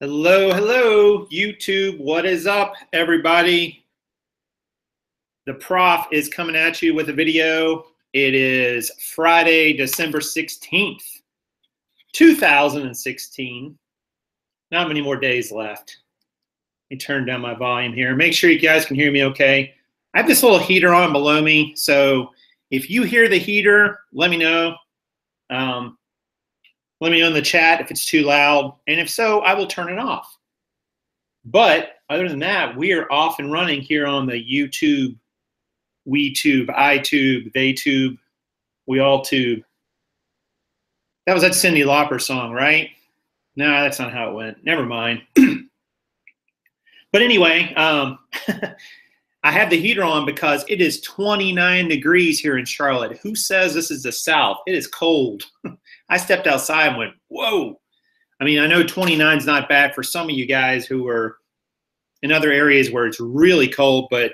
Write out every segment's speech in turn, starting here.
Hello, hello, YouTube. What is up, everybody? The Prof is coming at you with a video. It is Friday, December 16th, 2016. Not many more days left. Let me turn down my volume here. Make sure you guys can hear me okay. I have this little heater on below me, so if you hear the heater, let me know. Let me know in the chat if it's too loud, and if so, I will turn it off. But other than that, we are off and running here on the YouTube, WeTube, iTube, TheyTube, we all tube. That was that Cyndi Lauper song, right? No, that's not how it went. Never mind. But anyway, I have the heater on because it is 29 degrees here in Charlotte. Who says this is the South? It is cold. I stepped outside and went, whoa. I mean, I know 29 is not bad for some of you guys who are in other areas where it's really cold, but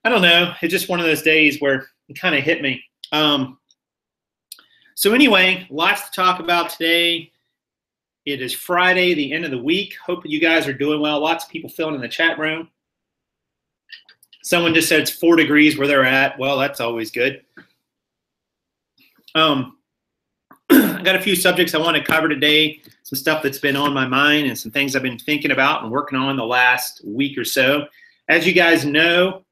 I don't know. It's just one of those days where it kind of hit me. So anyway, lots to talk about today. It is Friday, the end of the week. Hope you guys are doing well. Lots of people filling in the chat room. Someone just said it's 4 degrees where they're at. Well, that's always good. I got a few subjects I want to cover today, some stuff that's been on my mind and some things I've been thinking about and working on the last week or so. As you guys know,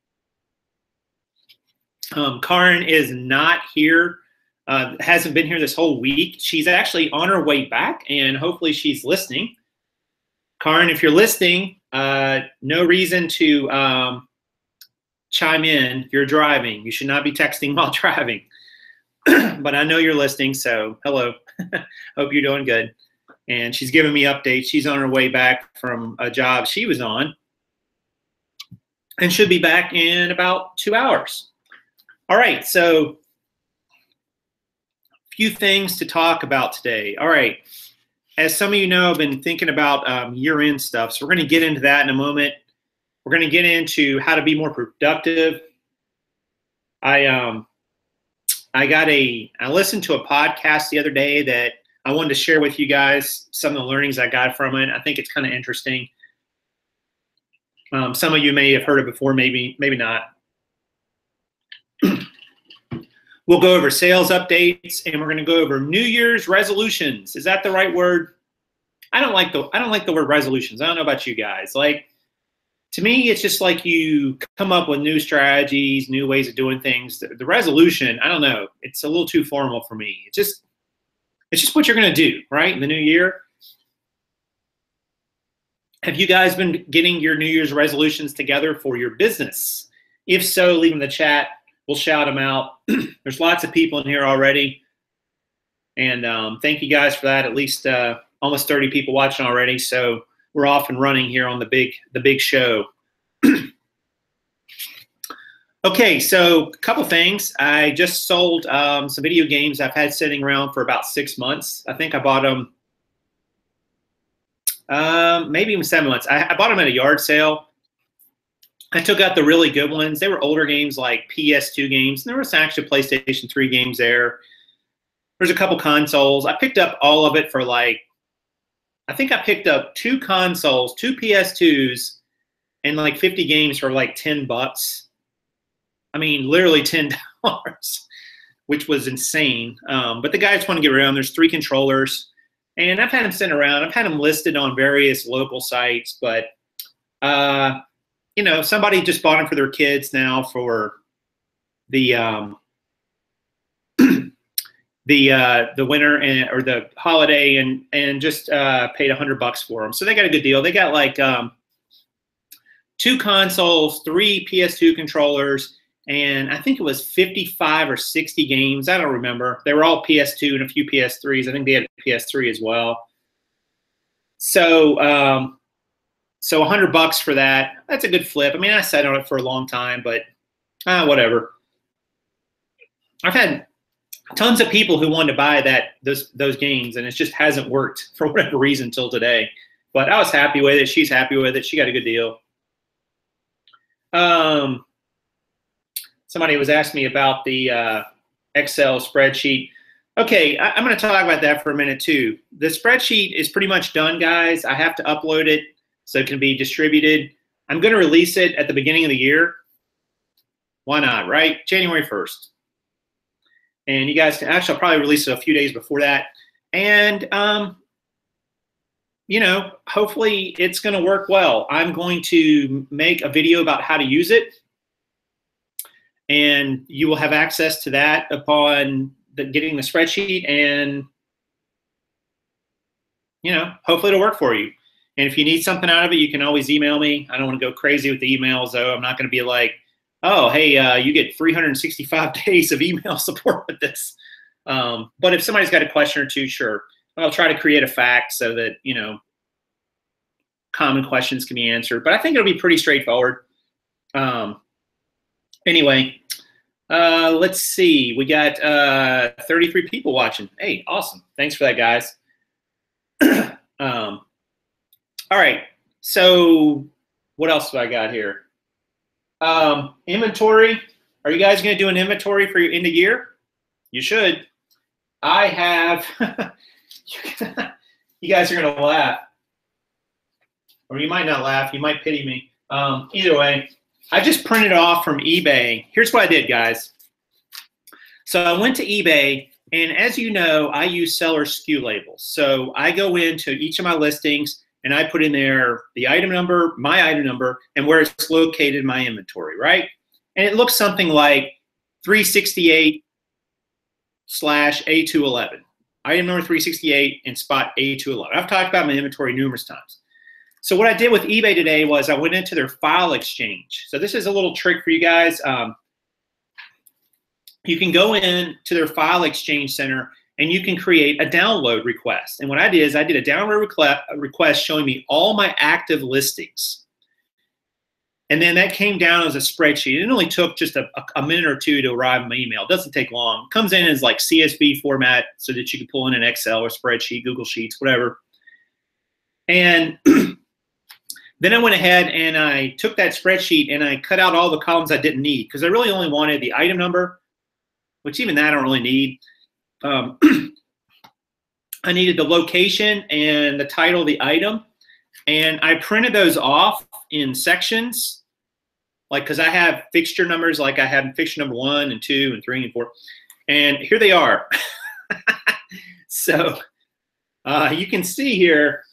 Karen is not here, hasn't been here this whole week. She's actually on her way back, and hopefully she's listening. Karen, if you're listening, no reason to chime in. You're driving. You should not be texting while driving. But I know you're listening, so hello. Hope you're doing good. And she's giving me updates. She's on her way back from a job she was on and should be back in about 2 hours. All right, so a few things to talk about today. All right, as some of you know, I've been thinking about year-end stuff, so we're going to get into that in a moment. We're going to get into how to be more productive. I listened to a podcast the other day that I wanted to share with you guys some of the learnings I got from it. I think it's kind of interesting. Some of you may have heard it before, maybe not. We'll go over sales updates, and we're going to go over New Year's resolutions. Is that the right word? I don't like the word resolutions. I don't know about you guys. Like, to me, it's just like you come up with new strategies, new ways of doing things. The resolution, I don't know. It's a little too formal for me. It's just what you're going to do, right, in the new year. Have you guys been getting your New Year's resolutions together for your business? If so, leave them in the chat. We'll shout them out. There's lots of people in here already. And thank you guys for that. At least almost 30 people watching already. So we're off and running here on the big show. Okay, so a couple things. I just sold some video games I've had sitting around for about 6 months. I think I bought them maybe even 7 months. I bought them at a yard sale. I took out the really good ones. They were older games like PS2 games. And there was actually PlayStation 3 games there. There's a couple consoles. I picked up all of it for like, I think I picked up 2 consoles, 2 PS2s, and like 50 games for like $10. I mean, literally $10, which was insane. But the guys want to get rid of them. There's 3 controllers, and I've had them sitting around. I've had them listed on various local sites, but you know, somebody just bought them for their kids now for the winter or the holiday, and just paid $100 for them. So they got a good deal. They got like 2 consoles, 3 PS2 controllers, and I think it was 55 or 60 games. I don't remember. They were all PS2 and a few PS3s. I think they had a PS3 as well. So so $100 for that. That's a good flip. I mean, I sat on it for a long time, but whatever. I've had tons of people who wanted to buy those games, and it just hasn't worked for whatever reason till today. But I was happy with it. She's happy with it. She got a good deal. Somebody was asking me about the Excel spreadsheet. Okay, I'm going to talk about that for a minute too. The spreadsheet is pretty much done, guys. I have to upload it so it can be distributed. I'm going to release it at the beginning of the year. Why not, right? January 1st. And you guys can actually, I'll probably release it a few days before that. And, you know, hopefully it's going to work well. I'm going to make a video about how to use it. And you will have access to that upon getting the spreadsheet, and you know, hopefully it'll work for you. And if you need something out of it, you can always email me. I don't want to go crazy with the emails, though. I'm not going to be like, oh, hey, you get 365 days of email support with this. But if somebody's got a question or two, sure, I'll try to create a fact so that, you know, common questions can be answered. But I think it'll be pretty straightforward. Anyway. Let's see. We got 33 people watching. Hey, awesome. Thanks for that, guys. All right. So what else do I got here? Inventory. Are you guys going to do an inventory for your end of year? You should. I have. You guys are going to laugh. Or you might not laugh. You might pity me. Either way. I just printed off from eBay. Here's what I did, guys. So I went to eBay, and as you know, I use seller SKU labels. So I go into each of my listings, and I put in there the item number, my item number, and where it's located in my inventory, right? And it looks something like 368/A211. Item number 368 and spot A211. I've talked about my inventory numerous times. So what I did with eBay today was I went into their file exchange. So this is a little trick for you guys. You can go in to their file exchange center and you can create a download request. And what I did is I did a download request showing me all my active listings. And then that came down as a spreadsheet. It only took just a minute or two to arrive in my email. It doesn't take long. It comes in as like CSV format so that you can pull in an Excel or spreadsheet, Google Sheets, whatever. And then I went ahead and I took that spreadsheet and I cut out all the columns I didn't need because I really only wanted the item number, which even that I don't really need. I needed the location and the title of the item. And I printed those off in sections, like because I have fixture numbers, like I have fixture number 1 and 2 and 3 and 4. And here they are. So you can see here,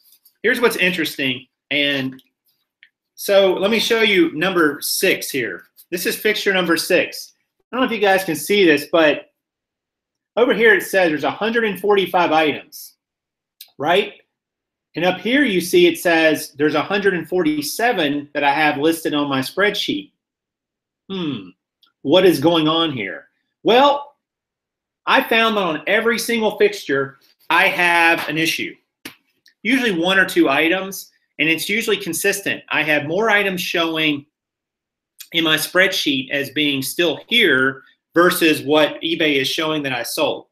here's what's interesting. And so let me show you number 6 here. This is fixture number 6. I don't know if you guys can see this, but over here it says there's 145 items, right? And up here you see it says there's 147 that I have listed on my spreadsheet. What is going on here? Well, I found that on every single fixture I have an issue. Usually 1 or 2 items. And it's usually consistent. I have more items showing in my spreadsheet as being still here versus what eBay is showing that I sold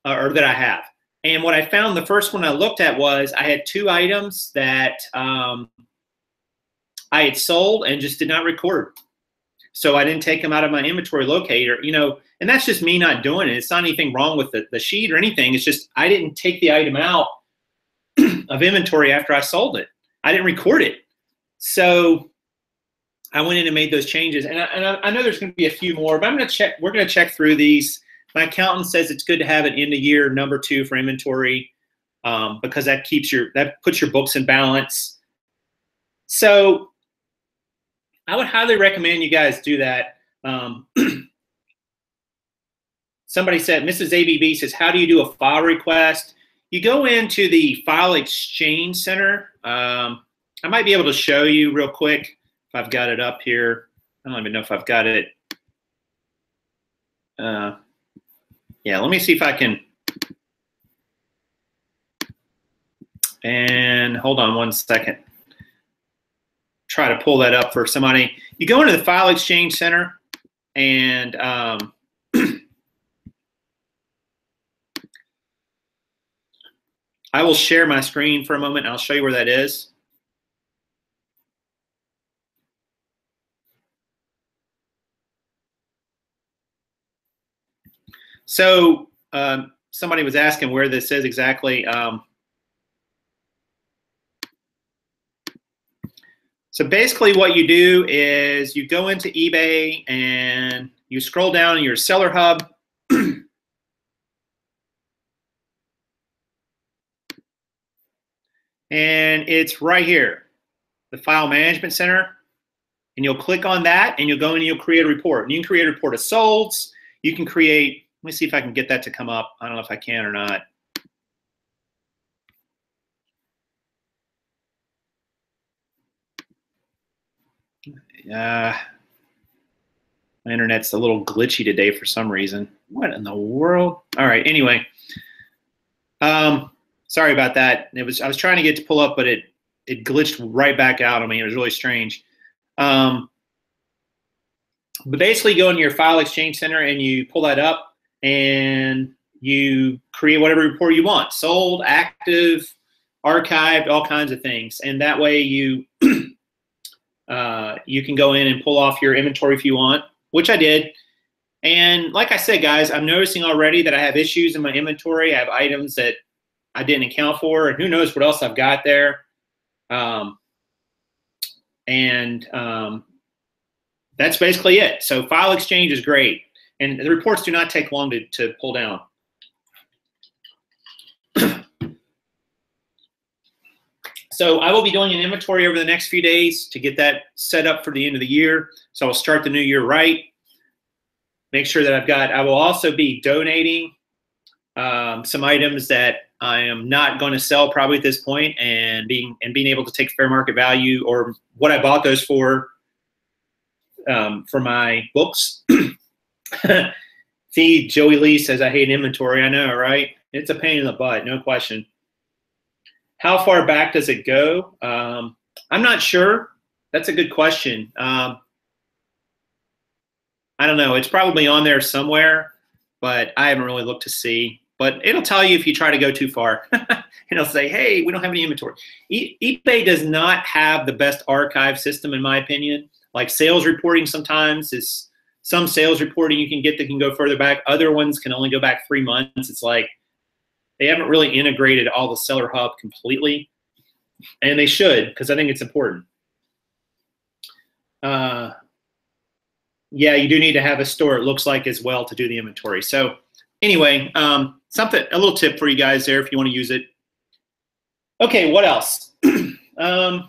or that I have. And what I found, the first one I looked at was I had 2 items that I had sold and just did not record. So I didn't take them out of my inventory locator, you know, and that's just me not doing it. It's not anything wrong with the sheet or anything. It's just I didn't take the item out of inventory after I sold it. I didn't record it. So I went in and made those changes. And I know there's going to be a few more, but I'm going to check. We're going to check through these. My accountant says it's good to have an end of year number 2 for inventory because that puts your books in balance. So I would highly recommend you guys do that. Somebody said, Mrs. ABB says, how do you do a file request? You go into the file exchange center. I might be able to show you real quick if I've got it up here. I don't even know if I've got it. Yeah, let me see if I can. And hold on one second. Try to pull that up for somebody. You go into the file exchange center and I will share my screen for a moment. And I'll show you where that is. So somebody was asking where this is exactly. So basically what you do is you go into eBay and you scroll down in your seller hub. And it's right here, the file management center. And you'll click on that and you'll go in and you'll create a report. And you can create a report of solds. You can create, let me see if I can get that to come up. I don't know if I can or not. My internet's a little glitchy today for some reason. What in the world? All right, anyway. Sorry about that. I was trying to get to pull up, but it glitched right back out on me. It was really strange. But basically go into your file exchange center and you pull that up and you create whatever report you want. Sold, active, archived, all kinds of things. And that way you you can go in and pull off your inventory if you want, which I did. And like I said, guys, I'm noticing already that I have issues in my inventory. I have items that I didn't account for, and who knows what else I've got there. That's basically it. So file exchange is great. And the reports do not take long to pull down. So I will be doing an inventory over the next few days to get that set up for the end of the year. So I'll start the new year right. Make sure that I will also be donating some items that I am not going to sell probably at this point, and being able to take fair market value or what I bought those for my books. See, Joey Lee says, I hate inventory. I know, right? It's a pain in the butt, no question. How far back does it go? I'm not sure. That's a good question. I don't know. It's probably on there somewhere, but I haven't really looked to see. But it'll tell you if you try to go too far. It'll say, hey, we don't have any inventory. eBay does not have the best archive system, in my opinion. Like sales reporting sometimes is some sales reporting you can get that can go further back. Other ones can only go back 3 months. It's like they haven't really integrated all the seller hub completely. And they should, because I think it's important. Yeah, you do need to have a store, it looks like, as well to do the inventory. So anyway, a little tip for you guys there if you want to use it. Okay, what else? I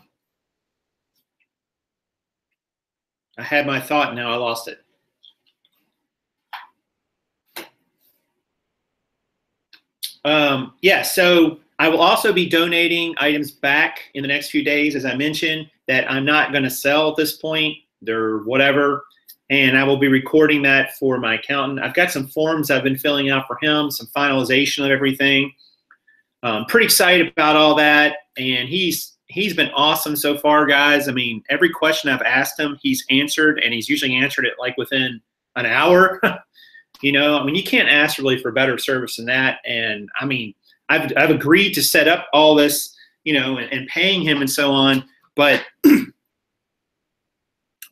had my thought, now I lost it. Yeah, so I will also be donating items back in the next few days, as I mentioned, that I'm not going to sell at this point. They're whatever. And I will be recording that for my accountant. I've got some forms I've been filling out for him, some finalization of everything. Pretty excited about all that. And he's been awesome so far, guys. I mean, every question I've asked him, he's answered, and he's usually answered it like within an hour. You know, I mean, you can't ask really for better service than that. And I mean, I've agreed to set up all this, you know, and paying him and so on, but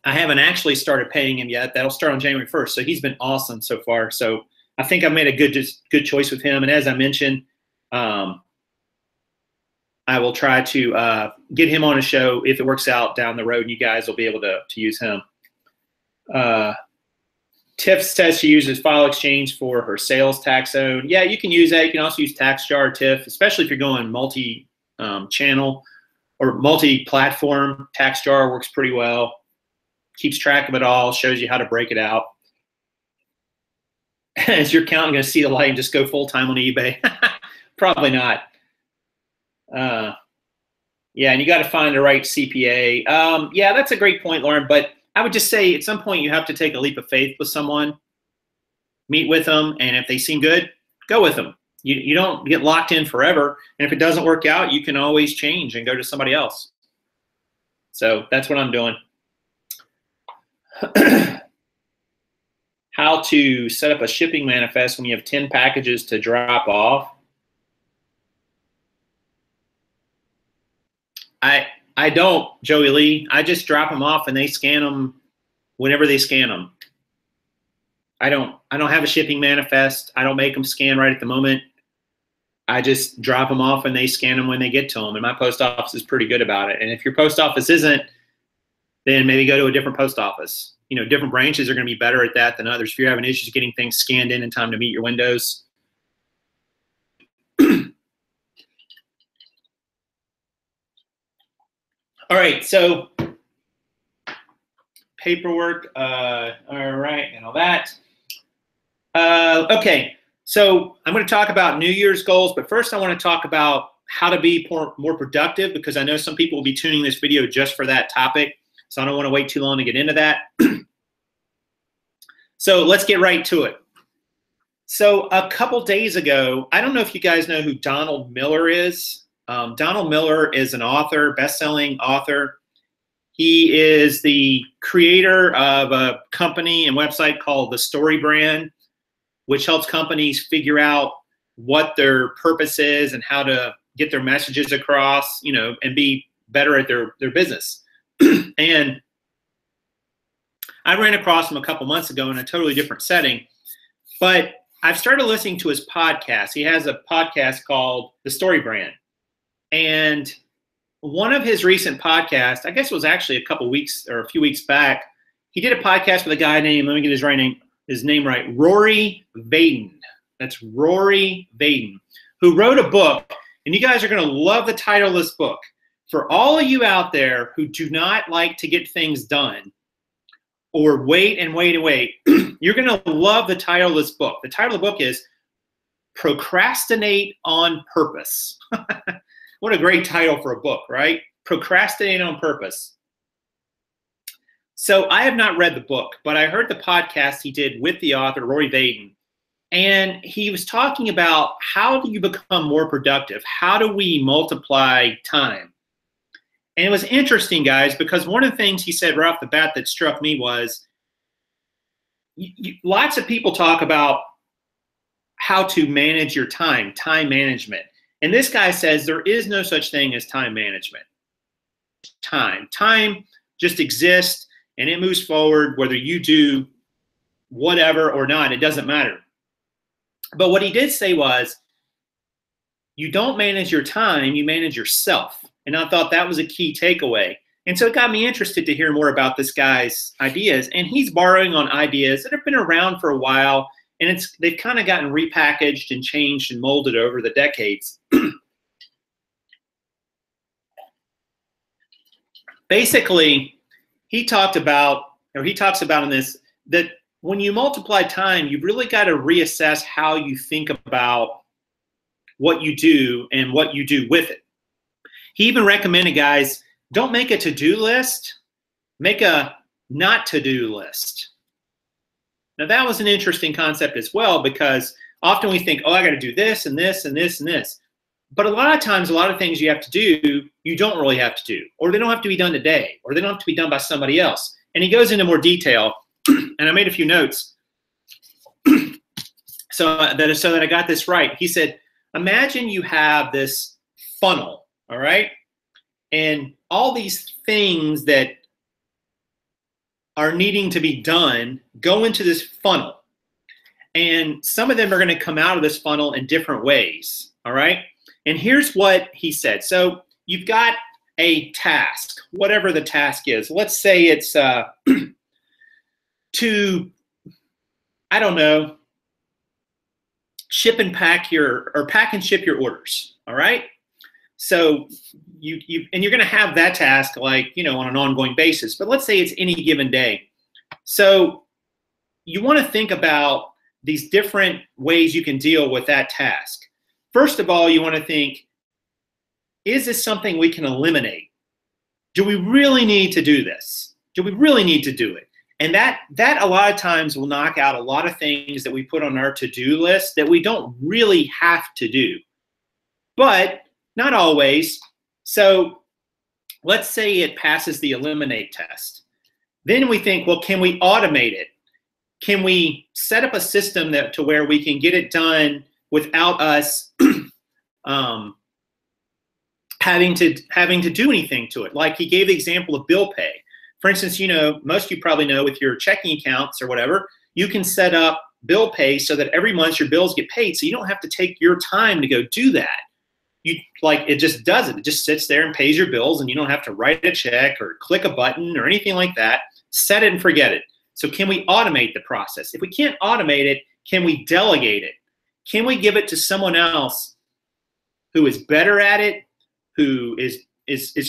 I haven't actually started paying him yet. That'll start on January 1st. So he's been awesome so far. So I think I've made a good choice with him. And as I mentioned, I will try to get him on a show if it works out down the road. You guys will be able to use him. Tiff says she uses File Exchange for her sales tax zone. Yeah, you can use that. You can also use TaxJar, Tiff, especially if you're going multi-channel or multi-platform. TaxJar works pretty well. Keeps track of it all, shows you how to break it out. Is your accountant going to see the light and just go full-time on eBay? Probably not. Yeah, and you got to find the right CPA. Yeah, that's a great point, Lauren, but I would just say at some point you have to take a leap of faith with someone, meet with them, and if they seem good, go with them. You don't get locked in forever, and if it doesn't work out, you can always change and go to somebody else. So that's what I'm doing. How to set up a shipping manifest when you have 10 packages to drop off. I don't, Joey Lee. I just drop them off and they scan them whenever they scan them. I don't have a shipping manifest. I don't make them scan right at the moment. I just drop them off and they scan them when they get to them. And my post office is pretty good about it. And if your post office isn't, then maybe go to a different post office. You know, different branches are going to be better at that than others. If you're having issues getting things scanned in time to meet your windows. All right, so paperwork, all right, and all that. Okay, so I'm going to talk about New Year's goals, but first I want to talk about how to be more productive, because I know some people will be tuning this video just for that topic, so I don't want to wait too long to get into that. So let's get right to it. So a couple days ago, I don't know if you guys know who Donald Miller is. Donald Miller is an author, best-selling author. He is the creator of a company and website called The Story Brand, which helps companies figure out what their purpose is and how to get their messages across, you know, and be better at their business. And I ran across him a couple months ago in a totally different setting, but I've started listening to his podcast. He has a podcast called The Story Brand. And one of his recent podcasts, I guess it was actually a couple weeks or a few weeks back, he did a podcast with a guy named, let me get his name right, Rory Vaden. That's Rory Vaden, who wrote a book, and you guys are going to love the title of this book. For all of you out there who do not like to get things done or wait and wait and wait, you're going to love the title of this book. The title of the book is Procrastinate on Purpose. What a great title for a book, right? Procrastinate on Purpose. So I have not read the book, but I heard the podcast he did with the author, Rory Vaden, and he was talking about how do you become more productive? How do we multiply time? And it was interesting, guys, because one of the things he said right off the bat that struck me was lots of people talk about how to manage your time management. And this guy says there is no such thing as time management. Time just exists and it moves forward whether you do whatever or not. It doesn't matter. But what he did say was, you don't manage your time, you manage yourself. And I thought that was a key takeaway. And so it got me interested to hear more about this guy's ideas. And he's borrowing on ideas that have been around for a while. And they've kind of gotten repackaged and changed and molded over the decades. Basically, he talks about in this that when you multiply time, you've really got to reassess how you think about what you do and what you do with it. He even recommended, guys, don't make a to-do list, make a not to-do list. Now, that was an interesting concept as well, because often we think, oh, I got to do this and this and this and this. But a lot of times, a lot of things you have to do, you don't really have to do, or they don't have to be done today, or they don't have to be done by somebody else. And he goes into more detail, and I made a few notes so that I got this right. He said, imagine you have this funnel, all right? And all these things that are needing to be done go into this funnel. And some of them are going to come out of this funnel in different ways, all right? And here's what he said. So you've got a task, whatever the task is. Let's say it's to, I don't know, pack and ship your orders, all right? So you're going to have that task, like, you know, on an ongoing basis. But let's say it's any given day. So you want to think about these different ways you can deal with that task. First of all, you want to think, is this something we can eliminate? Do we really need to do this? Do we really need to do it? And that a lot of times will knock out a lot of things that we put on our to-do list that we don't really have to do. But not always. So let's say it passes the eliminate test. Then we think, well, can we automate it? Can we set up a system to where we can get it done without us having to do anything to it? Like he gave the example of bill pay. For instance, you know, most of you probably know with your checking accounts or whatever, You can set up bill pay so that every month your bills get paid, so you don't have to take your time to go do that. It just does it. It just sits there and pays your bills, and you don't have to write a check or click a button or anything like that. Set it and forget it. So can we automate the process? If we can't automate it, can we delegate it? Can we give it to someone else who is better at it, who is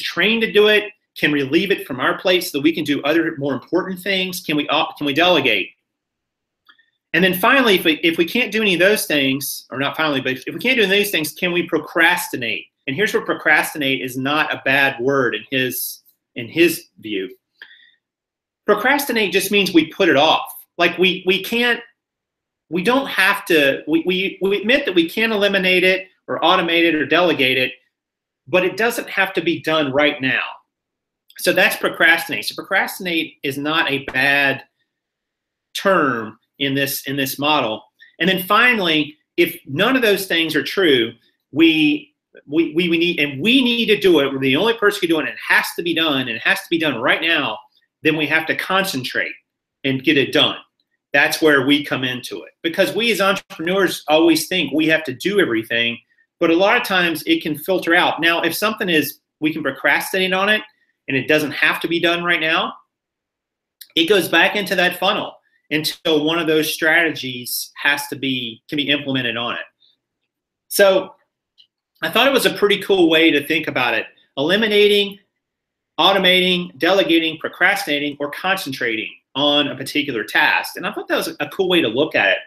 trained to do it? Can we relieve it from our plate so that we can do other more important things? Can we delegate? And then finally, if we can't do any of those things, or not finally, but if we can't do any of those things, can we procrastinate? And here's where procrastinate is not a bad word in his view. Procrastinate just means we put it off. Like we don't have to, we admit that we can eliminate it or automate it or delegate it, but it doesn't have to be done right now. So that's procrastinate. So procrastinate is not a bad term in this model. And then finally, if none of those things are true, we need to do it. We're the only person who can do it, and it has to be done, and it has to be done right now. Then we have to concentrate and get it done. That's where we come into it. Because we as entrepreneurs always think we have to do everything, but a lot of times it can filter out. Now, if something is, we can procrastinate on it, and it doesn't have to be done right now, it goes back into that funnel until one of those strategies can be implemented on it. So I thought it was a pretty cool way to think about it. Eliminating, automating, delegating, procrastinating, or concentrating on a particular task. And I thought that was a cool way to look at it.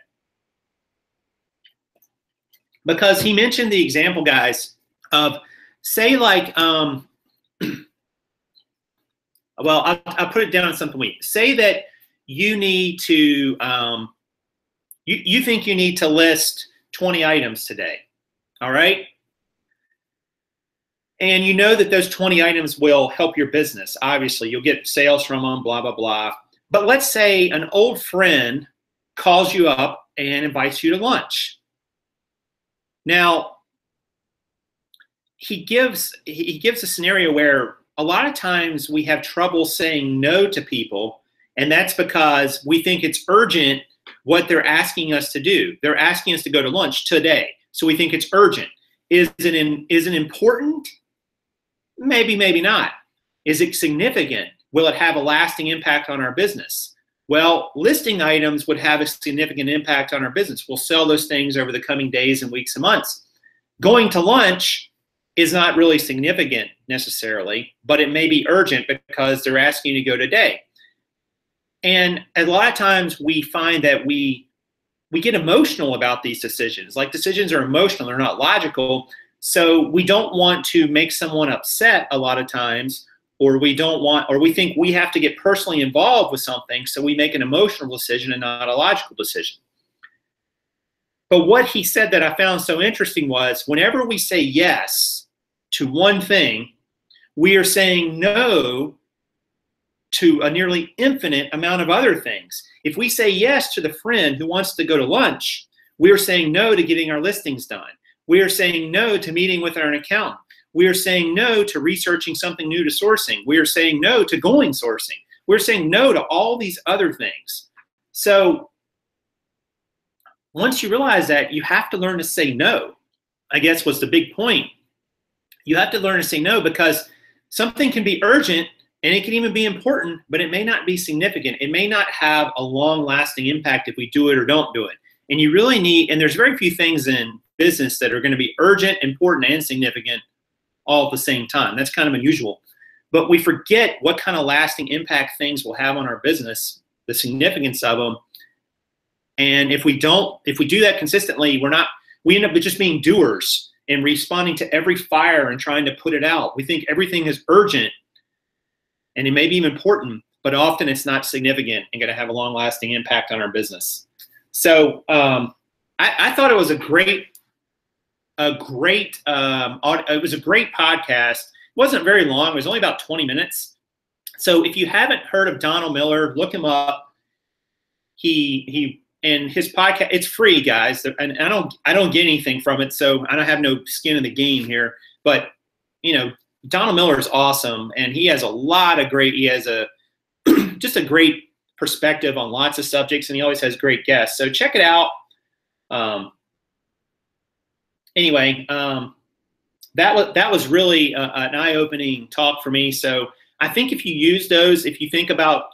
Because he mentioned the example, guys, of say like, well, I'll put it down on something weak. Say that you need to, you think you need to list 20 items today, all right? And you know that those 20 items will help your business. Obviously, you'll get sales from them, blah, blah, blah. But let's say an old friend calls you up and invites you to lunch. Now, he gives a scenario where a lot of times we have trouble saying no to people, and that's because we think it's urgent what they're asking us to do. They're asking us to go to lunch today, so we think it's urgent. Is it important? Maybe, maybe not. Is it significant? Will it have a lasting impact on our business? Well, listing items would have a significant impact on our business. We'll sell those things over the coming days and weeks and months. Going to lunch is not really significant necessarily, but it may be urgent because they're asking you to go today. And a lot of times we find that we get emotional about these decisions. Like, decisions are emotional, they're not logical. So we don't want to make someone upset a lot of times, or we think we have to get personally involved with something, so we make an emotional decision and not a logical decision. But what he said that I found so interesting was, whenever we say yes to one thing, we are saying no to a nearly infinite amount of other things. If we say yes to the friend who wants to go to lunch, we are saying no to getting our listings done. We are saying no to meeting with our accountant. We are saying no to researching something new to sourcing. We are saying no to going sourcing. We're saying no to all these other things. So once you realize that, you have to learn to say no, I guess was the big point. You have to learn to say no, because something can be urgent and it can even be important, but it may not be significant. It may not have a long-lasting impact if we do it or don't do it. And you really need, and there's very few things in business that are going to be urgent, important, and significant all at the same time. That's kind of unusual. But we forget what kind of lasting impact things will have on our business, the significance of them. And if we do that consistently, we end up just being doers and responding to every fire and trying to put it out. We think everything is urgent, and it may be important, but often it's not significant and going to have a long-lasting impact on our business. So I thought it was a great podcast. It wasn't very long. It was only about 20 minutes. So if you haven't heard of Donald Miller, look him up. He and his podcast, it's free, guys. And I don't get anything from it, so I don't have no skin in the game here. But Donald Miller is awesome, and he has a lot of great. He has just a great perspective on lots of subjects, and he always has great guests. So check it out. Anyway, that was really an eye-opening talk for me. So I think if you use those, if you think about,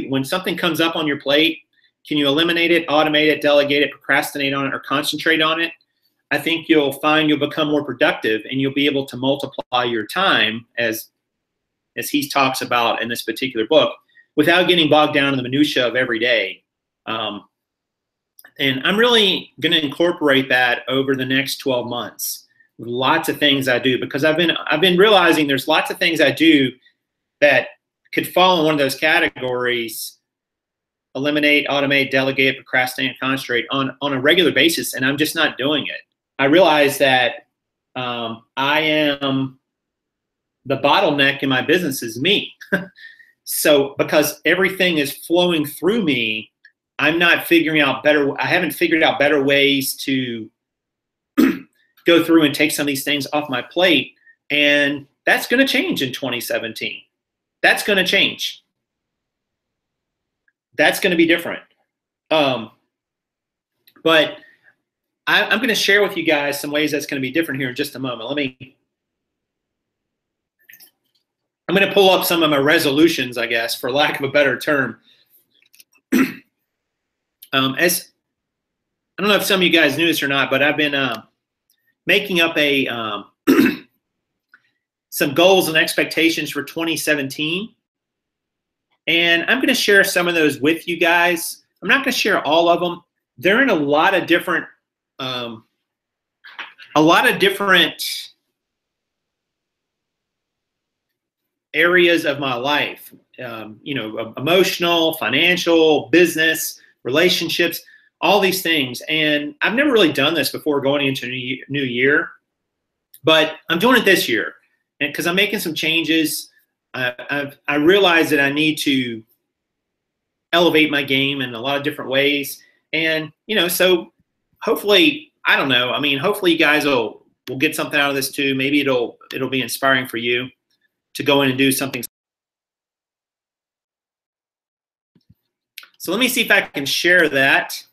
when something comes up on your plate, can you eliminate it, automate it, delegate it, procrastinate on it, or concentrate on it? I think you'll find you'll become more productive, and you'll be able to multiply your time, as he talks about in this particular book, without getting bogged down in the minutia of every day. And I'm really going to incorporate that over the next 12 months. Lots of things I do, because I've been realizing there's lots of things I do that could fall in one of those categories: eliminate, automate, delegate, procrastinate, concentrate on a regular basis, and I'm just not doing it. I realize that I am the bottleneck in my business is me. So because everything is flowing through me, I'm not figuring out I haven't figured out better ways to go through and take some of these things off my plate. And that's going to change in 2017. That's going to change. That's going to be different. But I'm going to share with you guys some ways that's going to be different here in just a moment. I'm going to pull up some of my resolutions, I guess, for lack of a better term. As I don't know if some of you guys knew this or not, but I've been making up some goals and expectations for 2017. And I'm going to share some of those with you guys. I'm not going to share all of them. They're in a lot of different areas of my life, emotional, financial, business, relationships, all these things. And I've never really done this before going into a new year, but I'm doing it this year. And because I'm making some changes, I realize that I need to elevate my game in a lot of different ways. And, so hopefully, I don't know. I mean, hopefully you guys will get something out of this too. Maybe it'll be inspiring for you to go in and do something. So let me see if I can share that.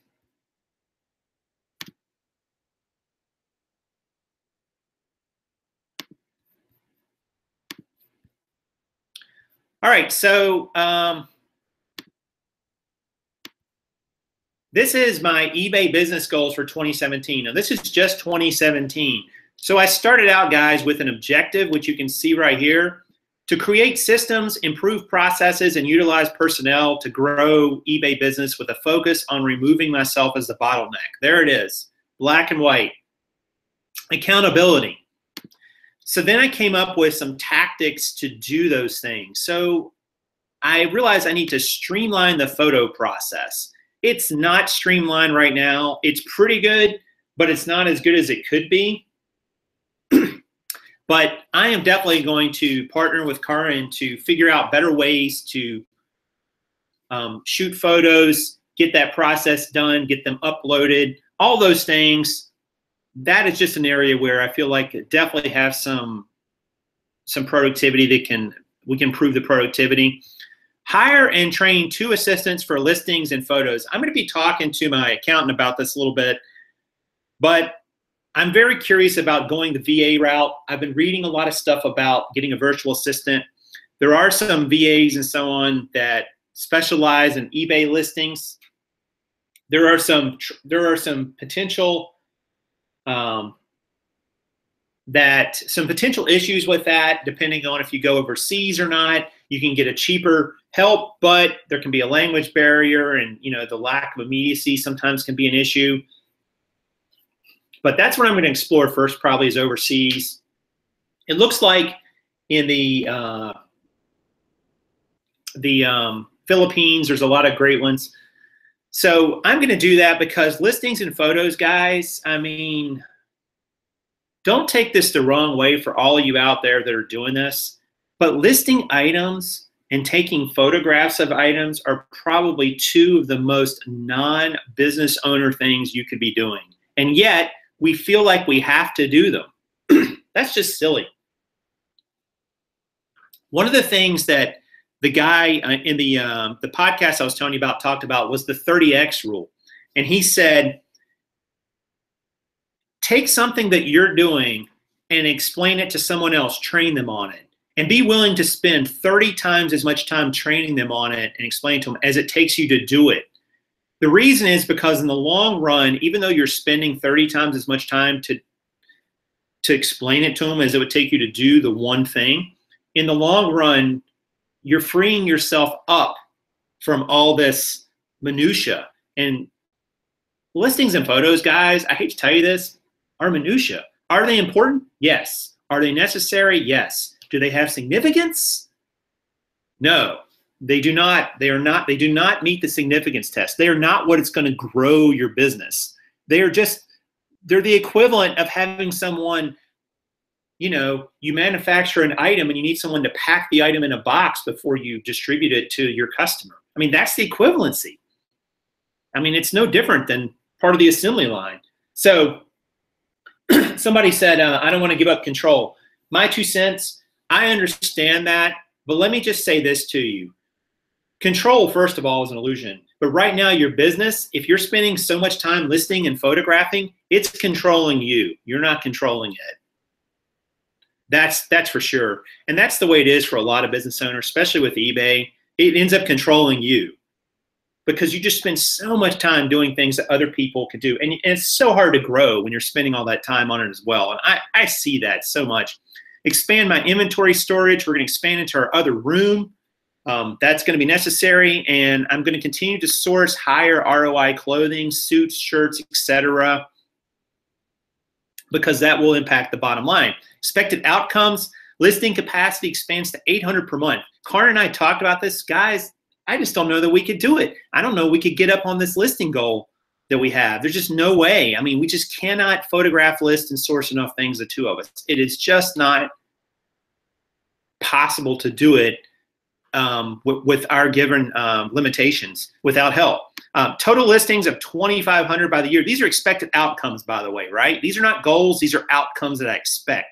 All right, so this is my eBay business goals for 2017. Now, this is just 2017. So I started out, guys, with an objective, which you can see right here, to create systems, improve processes, and utilize personnel to grow eBay business with a focus on removing myself as the bottleneck. There it is, black and white. Accountability. So then I came up with some tactics to do those things. So I realized I need to streamline the photo process. It's not streamlined right now. It's pretty good, but it's not as good as it could be. But I am definitely going to partner with Karin to figure out better ways to shoot photos, get that process done, get them uploaded, all those things. That is just an area where I feel like it definitely have some productivity that we can improve the productivity. Hire and train 2 assistants for listings and photos. I'm going to be talking to my accountant about this a little bit, but I'm very curious about going the VA route. I've been reading a lot of stuff about getting a virtual assistant. There are some VAs and so on that specialize in eBay listings. There are some potential potential issues with that, depending on if you go overseas or not. You can get a cheaper help, but there can be a language barrier, and the lack of immediacy sometimes can be an issue. But that's what I'm going to explore first, probably, is overseas. It looks like in the Philippines, there's a lot of great ones. So I'm going to do that, because listings and photos, guys, I mean, don't take this the wrong way for all of you out there that are doing this, but listing items and taking photographs of items are probably 2 of the most non-business owner things you could be doing. And yet, we feel like we have to do them. That's just silly. One of the things that the guy in the podcast I was telling you about talked about was the 30X rule. And he said, take something that you're doing and explain it to someone else, train them on it, and be willing to spend 30 times as much time training them on it and explain to them as it takes you to do it. The reason is because in the long run, even though you're spending 30 times as much time to explain it to them as it would take you to do the one thing, in the long run, you're freeing yourself up from all this minutia. And listings and photos, guys, I hate to tell you this, are minutia. Are they important? Yes. Are they necessary? Yes. Do they have significance? No, they do not. They do not meet the significance test. They are not what it's going to grow your business. They're the equivalent of having someone, you manufacture an item and you need someone to pack the item in a box before you distribute it to your customer. I mean, that's the equivalency. I mean, it's no different than part of the assembly line. So somebody said, I don't want to give up control. My 2 cents, I understand that, but let me just say this to you. Control, first of all, is an illusion. But right now, your business, if you're spending so much time listing and photographing, it's controlling you. You're not controlling it. That's for sure. And that's the way it is for a lot of business owners, especially with eBay. It ends up controlling you because you just spend so much time doing things that other people could do. And it's so hard to grow when you're spending all that time on it as well. And I see that so much. Expand my inventory storage. We're going to expand into our other room. That's going to be necessary. And I'm going to continue to source higher ROI clothing, suits, shirts, etc., because that will impact the bottom line. Expected outcomes, listing capacity expands to 800 per month. Karn and I talked about this. Guys, I just don't know that we could do it. I don't know we could get up on this listing goal that we have. There's just no way. I mean, we just cannot photograph, list, and source enough things, the two of us. It is just not possible to do it with our given limitations without help. Total listings of 2,500 by the year. These are expected outcomes, by the way, right? These are not goals. These are outcomes that I expect.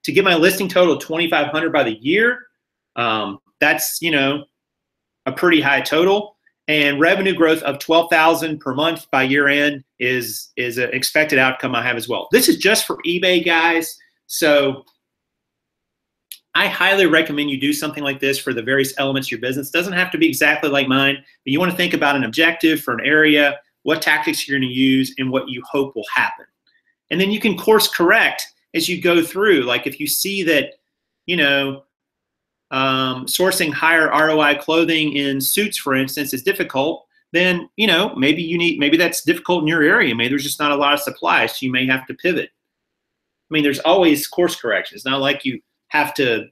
To get my listing total of 2,500 by the year, that's, a pretty high total. And revenue growth of 12,000 per month by year end is an expected outcome I have as well. This is just for eBay, guys. So I highly recommend you do something like this for the various elements of your business. It doesn't have to be exactly like mine, but you want to think about an objective for an area, what tactics you're going to use, and what you hope will happen. And then you can course correct as you go through. Like if you see that, sourcing higher ROI clothing in suits, for instance, is difficult, then, maybe that's difficult in your area. Maybe there's just not a lot of supply, so you may have to pivot. I mean, there's always course correction. It's not like you have to,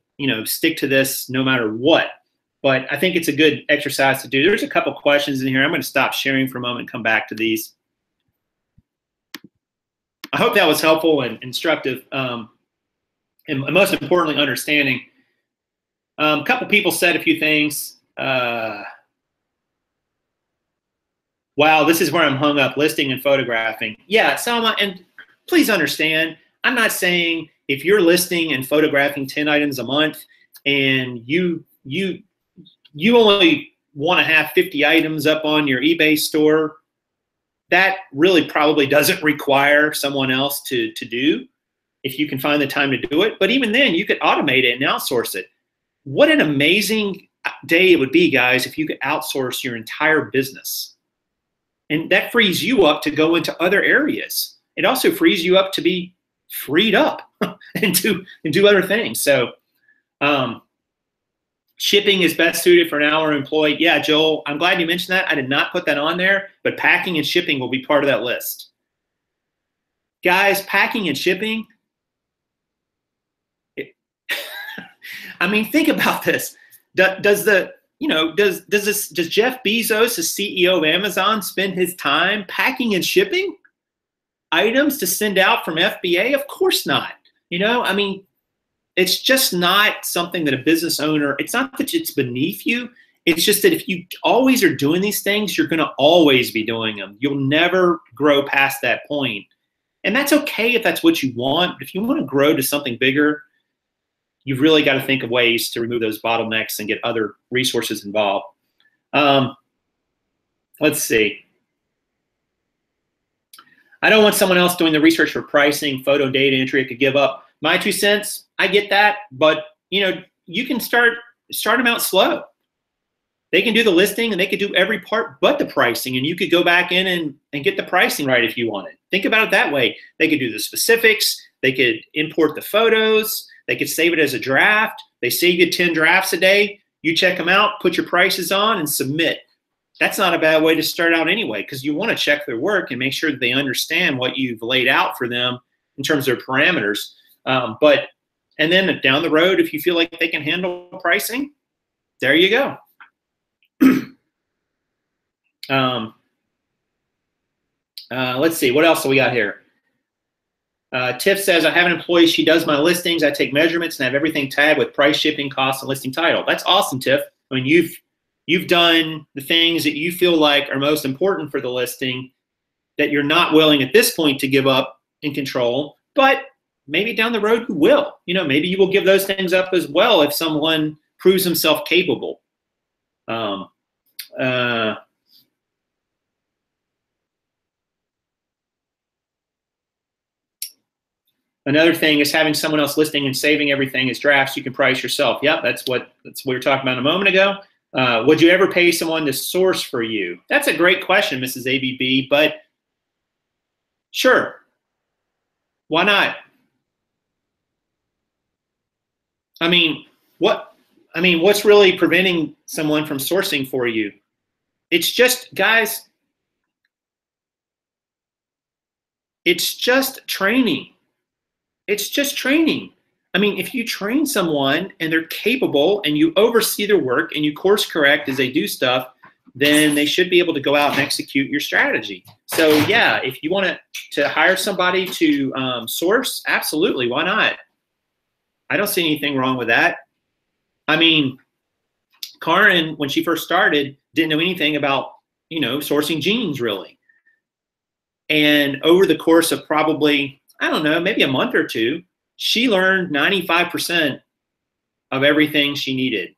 stick to this no matter what. But I think it's a good exercise to do. There's a couple questions in here. I'm going to stop sharing for a moment and come back to these. I hope that was helpful and instructive, and most importantly, understanding. A couple people said a few things. Wow, this is where I'm hung up, listing and photographing. Yeah, Salma, and please understand, I'm not saying if you're listing and photographing 10 items a month and you only want to have 50 items up on your eBay store, that really probably doesn't require someone else to do if you can find the time to do it. But even then, you could automate it and outsource it. What an amazing day it would be, guys, if you could outsource your entire business. And that frees you up to go into other areas. It also frees you up to be freed up and do other things. So shipping is best suited for an hour employee. Yeah, Joel, I'm glad you mentioned that. I did not put that on there, but packing and shipping will be part of that list. Guys, packing and shipping, I mean, think about this. Does Jeff Bezos, the CEO of Amazon, spend his time packing and shipping items to send out from FBA? Of course not. I mean, it's just not something that a business owner, it's not that it's beneath you. It's just that if you always are doing these things, you're going to always be doing them. You'll never grow past that point. And that's okay if that's what you want. But if you want to grow to something bigger, you've really got to think of ways to remove those bottlenecks and get other resources involved. Let's see. I don't want someone else doing the research for pricing, photo, data entry. I could give up my 2 cents. I get that, but you can start them out slow. They can do the listing and they could do every part but the pricing, and you could go back in and get the pricing right if you wanted. Think about it that way. They could do the specifics. They could import the photos. They could save it as a draft. They save you 10 drafts a day. You check them out, put your prices on, and submit. That's not a bad way to start out anyway, because you want to check their work and make sure that they understand what you've laid out for them in terms of parameters. And then down the road, if you feel like they can handle pricing, there you go. Let's see, what else do we got here? Tiff says, I have an employee, she does my listings, I take measurements and have everything tagged with price, shipping, cost, and listing title. That's awesome, Tiff. I mean, you've done the things that you feel like are most important for the listing that you're not willing at this point to give up in control, but maybe down the road you will. Maybe you will give those things up as well if someone proves himself capable. Another thing is having someone else listing and saving everything as drafts. You can price yourself. Yep, that's what we were talking about a moment ago. Would you ever pay someone to source for you? That's a great question, Mrs. ABB, but sure. Why not? What's really preventing someone from sourcing for you? It's just, guys, it's just training. It's just training. If you train someone and they're capable and you oversee their work and you course correct as they do stuff, then they should be able to go out and execute your strategy. So yeah, if you want to hire somebody to source, absolutely, why not? I don't see anything wrong with that. Karin, when she first started, didn't know anything about, sourcing jeans really. And over the course of probably, I don't know, maybe a month or two, she learned 95% of everything she needed,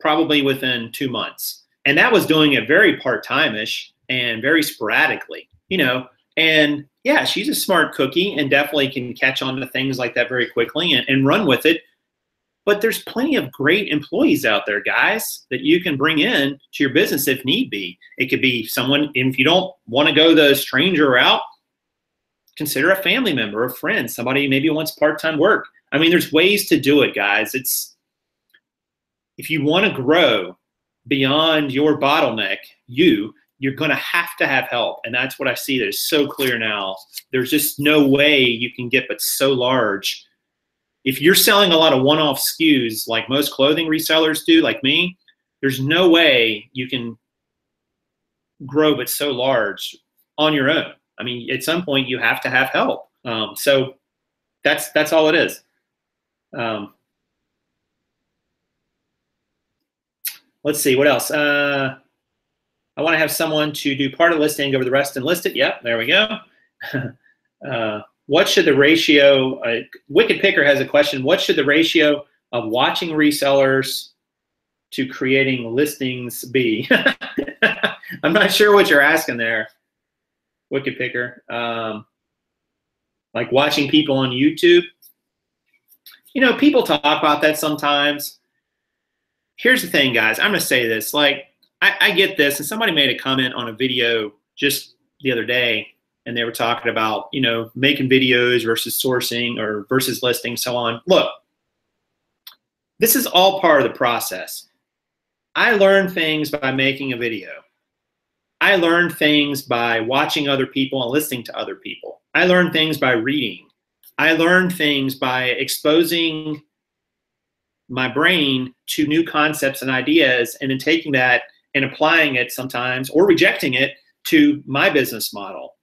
probably within 2 months. And that was doing it very part-time-ish and very sporadically, and yeah, she's a smart cookie and definitely can catch on to things like that very quickly and run with it. But there's plenty of great employees out there, guys, that you can bring in to your business if need be. It could be someone, if you don't want to go the stranger route, consider a family member, a friend, somebody maybe wants part-time work. There's ways to do it, guys. If you want to grow beyond your bottleneck, you're going to have help. And that's what I see that is so clear now. There's just no way you can get but so large. If you're selling a lot of one-off SKUs like most clothing resellers do, like me, there's no way you can grow but so large on your own. At some point you have to have help. So that's all it is. Let's see, what else? I want to have someone to do part of listing, over the rest and list it. Yep, there we go. What should the ratio, Wicked Picker has a question, what should the ratio of watching resellers to creating listings be? I'm not sure what you're asking there, Wicked Picker. Like watching people on YouTube. People talk about that sometimes. Here's the thing, guys. I'm going to say this. I get this, and somebody made a comment on a video just the other day, and they were talking about, making videos versus sourcing or versus listing, so on. Look, this is all part of the process. I learned things by making a video. I learned things by watching other people and listening to other people. I learned things by reading. I learned things by exposing my brain to new concepts and ideas, and then taking that and applying it sometimes, or rejecting it, to my business model.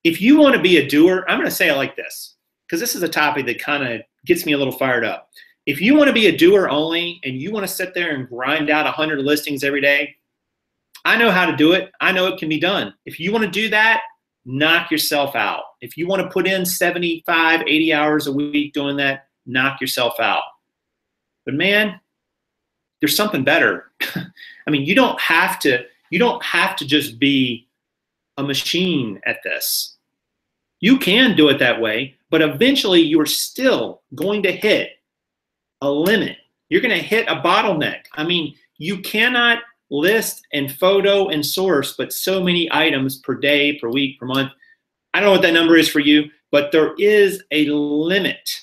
If you want to be a doer, I'm going to say it like this, because this is a topic that kind of gets me a little fired up. If you want to be a doer only, and you want to sit there and grind out 100 listings every day, I know how to do it. I know it can be done. If you want to do that, knock yourself out. If you want to put in 75, 80 hours a week doing that, knock yourself out. But man, there's something better. I mean, you don't have to just be a machine at this. You can do it that way, but eventually you're still going to hit a limit. You're going to hit a bottleneck. I mean, you cannot list and photo and source but so many items per day, per week, per month. I don't know what that number is for you, but there is a limit.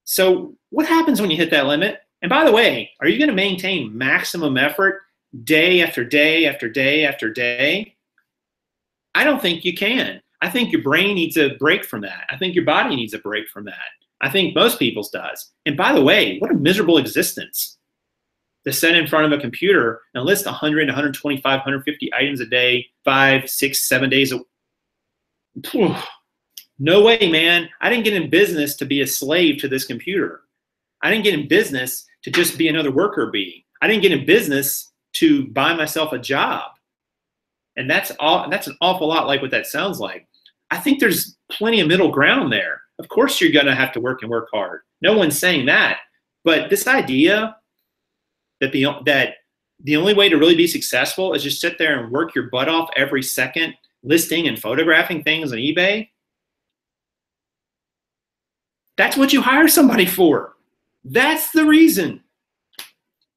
So what happens when you hit that limit? And by the way, are you going to maintain maximum effort day after day after day after day? I don't think you can. I think your brain needs a break from that. I think your body needs a break from that. I think most people's does. And by the way, what a miserable existence to sit in front of a computer and list 100, 125, 150 items a day, 5, 6, 7 days a week. No way, man. I didn't get in business to be a slave to this computer. I didn't get in business to just be another worker bee. I didn't get in business to buy myself a job. And that's an awful lot like what that sounds like. I think there's plenty of middle ground there. Of course you're gonna have to work and work hard. No one's saying that. But this idea that the only way to really be successful is just sit there and work your butt off every second, listing and photographing things on eBay, that's what you hire somebody for. That's the reason.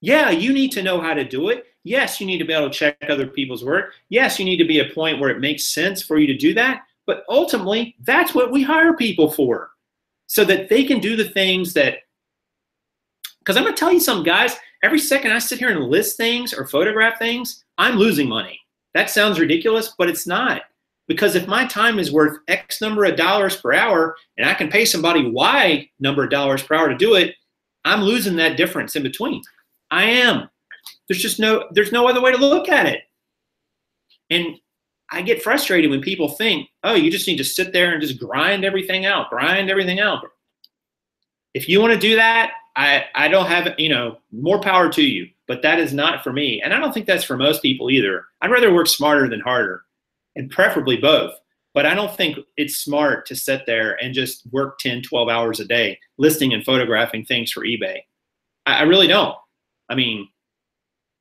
Yeah, you need to know how to do it. Yes, you need to be able to check other people's work. Yes, you need to be at a point where it makes sense for you to do that. But ultimately, that's what we hire people for, so that they can do the things that, because I'm going to tell you something, guys, every second I sit here and list things or photograph things, I'm losing money. That sounds ridiculous, but it's not. Because if my time is worth X number of dollars per hour and I can pay somebody Y number of dollars per hour to do it, I'm losing that difference in between. I am. There's no other way to look at it. And I get frustrated when people think, oh, you just need to sit there and just grind everything out. If you want to do that, I don't have, more power to you, but that is not for me. And I don't think that's for most people either. I'd rather work smarter than harder, and preferably both. But I don't think it's smart to sit there and just work 10, 12 hours a day listing and photographing things for eBay. I really don't. I mean,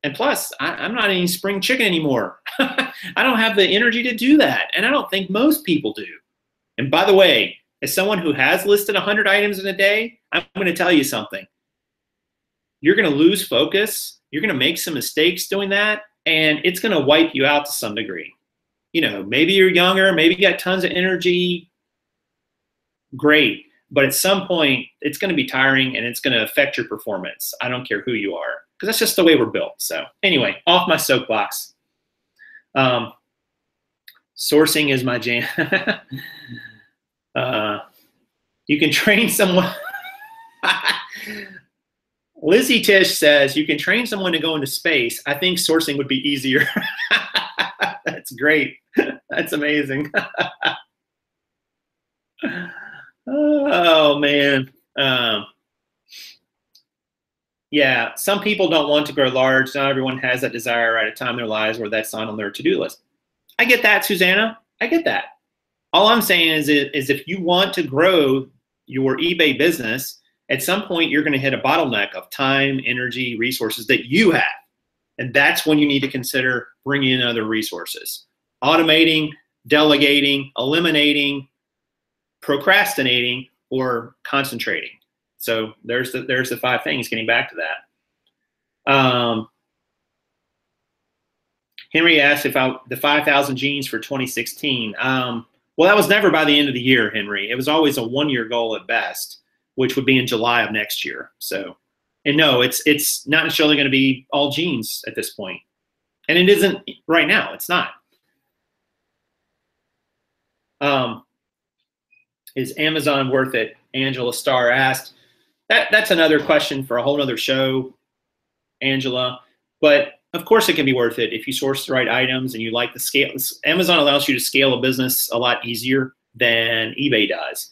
and plus, I'm not eating spring chicken anymore. I don't have the energy to do that. And I don't think most people do. And by the way, as someone who has listed 100 items in a day, I'm going to tell you something. You're going to lose focus. You're going to make some mistakes doing that. And it's going to wipe you out to some degree. Maybe you're younger. Maybe you got tons of energy. Great. But at some point, it's going to be tiring and it's going to affect your performance. I don't care who you are, because that's just the way we're built. So anyway, off my soapbox. Sourcing is my jam. You can train someone. Lizzie Tish says, you can train someone to go into space. I think sourcing would be easier. That's great. That's amazing. Oh, man. Yeah, some people don't want to grow large. Not everyone has that desire at a time in their lives where that's not on their to-do list. I get that, Susanna. I get that. All I'm saying is if you want to grow your eBay business, at some point you're going to hit a bottleneck of time, energy, resources that you have. And that's when you need to consider bringing in other resources. Automating, delegating, eliminating, procrastinating, or concentrating. So there's the 5 things, getting back to that. Henry asked if the 5,000 jeans for 2016. Well, that was never by the end of the year, Henry. It was always a 1-year goal at best, which would be in July of next year. So, and no, it's not necessarily going to be all jeans at this point. And it isn't right now. It's not. Is Amazon worth it? Angela Starr asked. That's another question for a whole other show, Angela. But of course it can be worth it if you source the right items and you like the scale. Amazon allows you to scale a business a lot easier than eBay does.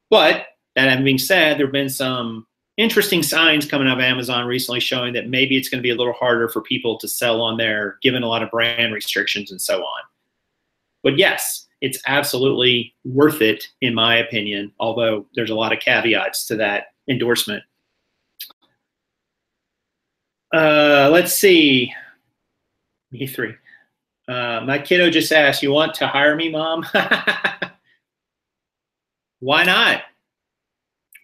But that having been said, there have been some interesting signs coming out of Amazon recently showing that maybe it's going to be a little harder for people to sell on there, given a lot of brand restrictions and so on. But yes, it's absolutely worth it, in my opinion, although there's a lot of caveats to that endorsement. Let's see. E3. My kiddo just asked, you want to hire me, Mom? Why not?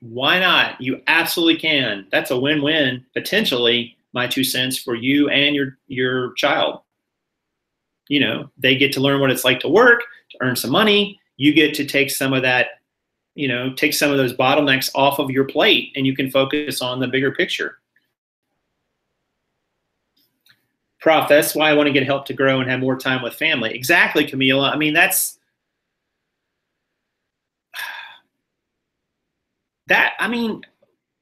Why not? You absolutely can. That's a win-win, potentially, my 2 cents, for you and your child. You know, they get to learn what it's like to work, to earn some money. You get to take some of that, you know, take some of those bottlenecks off of your plate, and you can focus on the bigger picture. Prof, that's why I want to get help to grow and have more time with family. Exactly, Camila. I mean, I mean,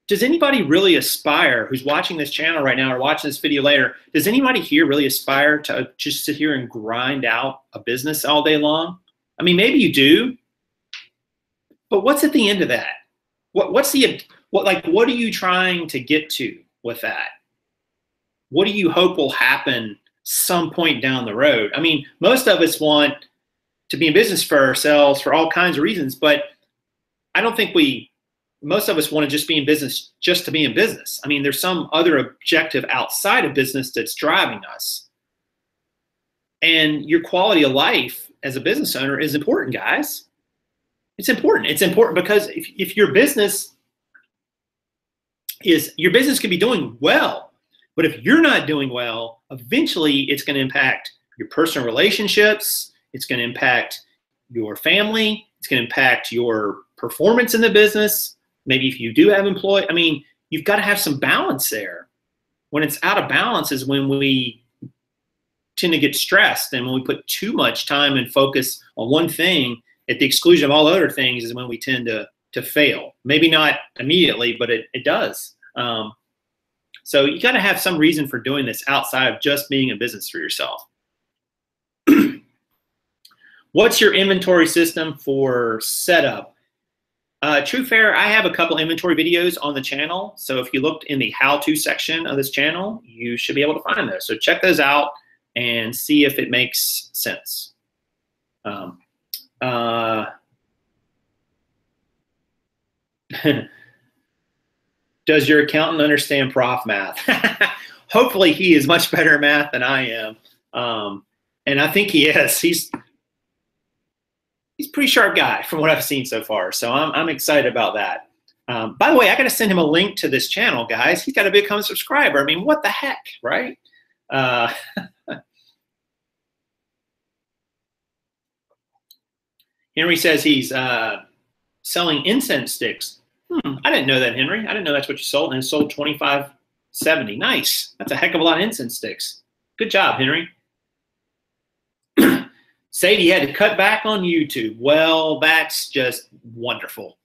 does anybody really aspire, who's watching this channel right now or watching this video later, does anybody here really aspire to just sit here and grind out a business all day long? I mean, maybe you do, but what's at the end of that? What are you trying to get to with that? What do you hope will happen some point down the road? I mean, most of us want to be in business for ourselves for all kinds of reasons, but I don't think most of us want to just be in business just to be in business. I mean, there's some other objective outside of business that's driving us. And your quality of life as a business owner is important, guys. It's important. It's important because if your business can be doing well, but if you're not doing well, eventually it's going to impact your personal relationships. It's going to impact your family. It's going to impact your performance in the business. Maybe if you do have employees, I mean, you've got to have some balance there. When it's out of balance is when we tend to get stressed, and when we put too much time and focus on one thing at the exclusion of all other things is when we tend to fail. Maybe not immediately, but it does. So you got to have some reason for doing this outside of just being a business for yourself. What's your inventory system for setup? True Fair, I have a couple inventory videos on the channel. So if you looked in the how-to section of this channel, you should be able to find those. So check those out and see if it makes sense. Does your accountant understand prof math? Hopefully he is much better at math than I am. And I think he is. He's a pretty sharp guy from what I've seen so far. So I'm excited about that. By the way, I got to send him a link to this channel, guys. He's got to become a subscriber. I mean, what the heck, right? Henry says he's selling incense sticks. I didn't know that, Henry. I didn't know that's what you sold, and it sold $25.70. Nice. That's a heck of a lot of incense sticks. Good job, Henry. Sadie had to cut back on YouTube. Well, that's just wonderful.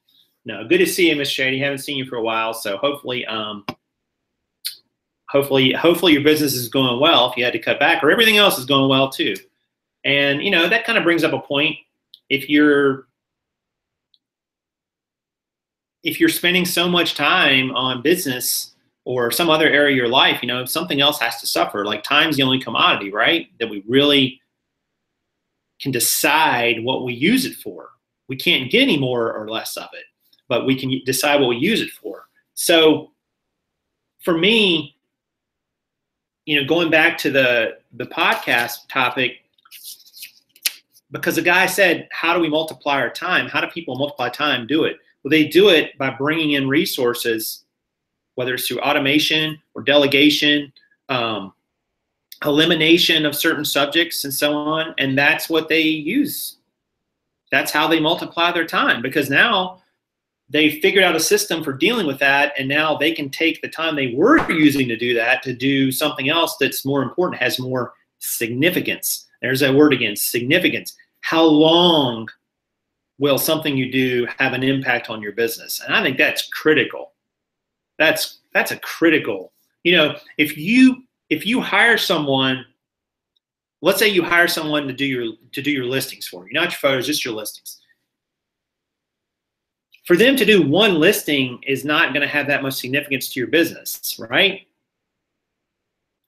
No, good to see you, Miss Shady. Haven't seen you for a while, so hopefully your business is going well if you had to cut back, or everything else is going well too. And you know, that kind of brings up a point. If you're spending so much time on business or some other area of your life, you know, something else has to suffer. Like time's the only commodity, right? That we really can decide what we use it for. We can't get any more or less of it, but we can decide what we use it for. So for me, you know, going back to the podcast topic, because the guy said, how do we multiply our time? How do people multiply time do it? Well, they do it by bringing in resources, whether it's through automation or delegation, elimination of certain subjects and so on. And that's what they use. That's how they multiply their time, because now they figured out a system for dealing with that. And now they can take the time they were using to do that to do something else that's more important, has more significance. There's that word again, significance. How long will something you do have an impact on your business? And I think that's critical. That's a critical, you know, if you hire someone, let's say you hire someone to do your listings for you, not your photos, just your listings. For them to do one listing is not going to have that much significance to your business, right?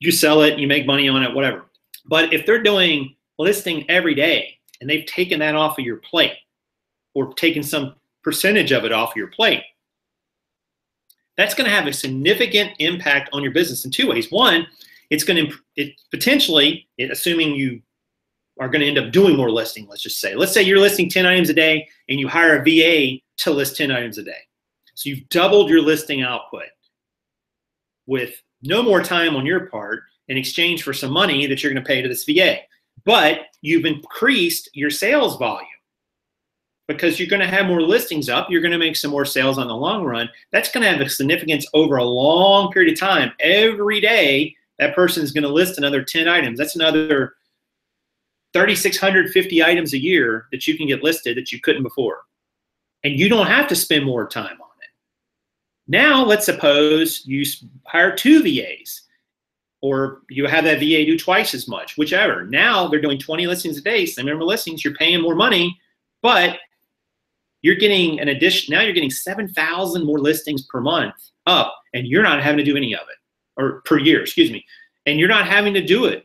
You sell it, you make money on it, whatever. But if they're doing listing every day, and they've taken that off of your plate or taken some percentage of it off of your plate, that's going to have a significant impact on your business in two ways. One, it's going to potentially, assuming you are going to end up doing more listing, let's say you're listing 10 items a day and you hire a VA to list 10 items a day. So you've doubled your listing output with no more time on your part in exchange for some money that you're going to pay to this VA. But you've increased your sales volume because you're going to have more listings up. You're going to make some more sales on the long run. That's going to have a significance over a long period of time. Every day, that person is going to list another 10 items. That's another 3,650 items a year that you can get listed that you couldn't before. And you don't have to spend more time on it. Now, let's suppose you hire 2 VAs, or you have that VA do twice as much, whichever. Now they're doing 20 listings a day, same number of listings, you're paying more money, but you're getting an addition. Now you're getting 7,000 more listings per month up, and you're not having to do any of it, or per year, excuse me, and you're not having to do it.